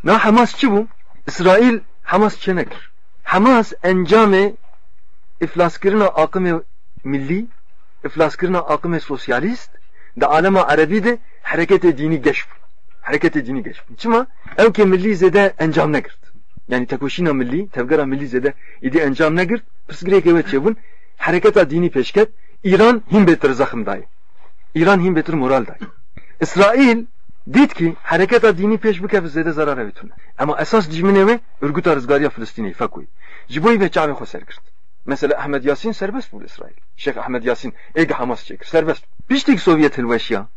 Na Hamas çi bu? İsrail Hamas çenekir. Hamas encame iflaskirina akım milli, iflaskirina akım sosyalist, da alema Arabi de hareket dini geçp. Hareket dini geçp. Çima ev ki milli zede encam ne girt. Yani tekoşina milli, tevgara milli zede idi encam ne girt. Pırsgirek evet çevun hareketa dini peşket. İran him betir zakhım dayı. İran him betir moral dayı. İsrail dit ki hareketa dini peş bükef zede zarar evitune. Ama esas cimine örgüt arzgariya Filistin'i fakuy. Jiboy ve çave khoser girt. Mesela Ahmed Yasin serbest bu İsrail. Şeyh Ahmed Yasin ege Hamas çekir serbest. Piştik Sovyet hilveşya.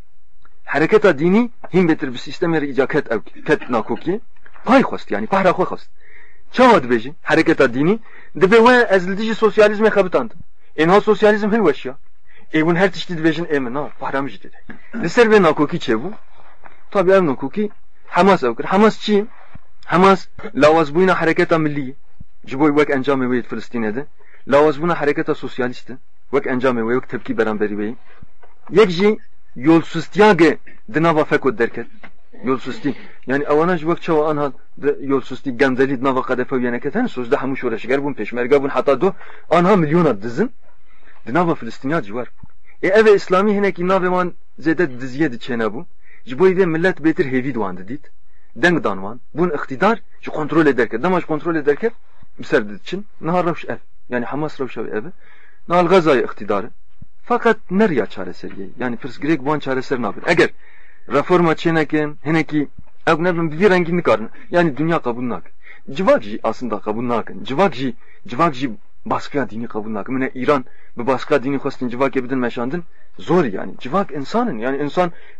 Hareketa dini him betir bir sistemleri icaket ev ket nakoki. Pay khost yani pahra khost. Çavad beji hareketa dini de be ve ezildici sosyalizme kabitandı. Enha sosyalizm hilveşya. Evun her tişti bejin emina pahramıcı dedi. Liser ve nakoki çevu. Tabi ev nakoki Hamas evkir. Hamas çi? Hamas lavaz buyna hareketa milli. Jiboy vek encam ve Filistin'de. Lavaz buna hareketa sosyalisti. Vek encam ve vek tepki beraberi bey. Yekji yolsuzliyage dinava fekod derket. Yolsuzluği. Yani avanaj vek çava anha yolsuzluği gamzeli dinava kadefe yeneketen sözde hamuş uğraşıger bun peşmerga bun hatta do anha milyona dizin. Dinava Filistin'ya civar. Eve İslami hineki naveman zede diziye diçene bu. Jiboy de millet betir hevi duandı dit. Deng danvan. Bun iktidar şu kontrol ederken, damaj kontrol ederken müserdet için nahar ravş ev. Yani Hamas ravşavi evi. Nahal Gaza'yı iktidarı. Fakat nereye çareseri? Yani pırs girek bu an çareseri ne yapın? Eğer reforma çeneken, heneki ev nebim bir rengini karın. Yani dünya kabulnak. Civakji aslında kabulnak. Civakji baskıya dini kabulnak. Mine İran bu baskıya dini kostin civak ebidin meşandın. Zor yani. Civak insanın. Yani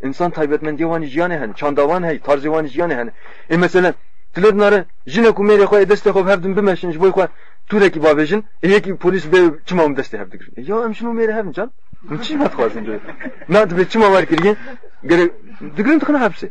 insan taybetmen diyevani jiyane hani. Çandavan hey. Tarzivani jiyane hani. Mesela Tilednare jine kumere khoy deste khov hevdim bimeşin jiboy khoy tureki babejin yeki polis be çimam deste hevdik. Ya emşinu mere hevin can. Çimat khazin de. Nad be çima var kirgen. Gere digrim tıkına hepsi.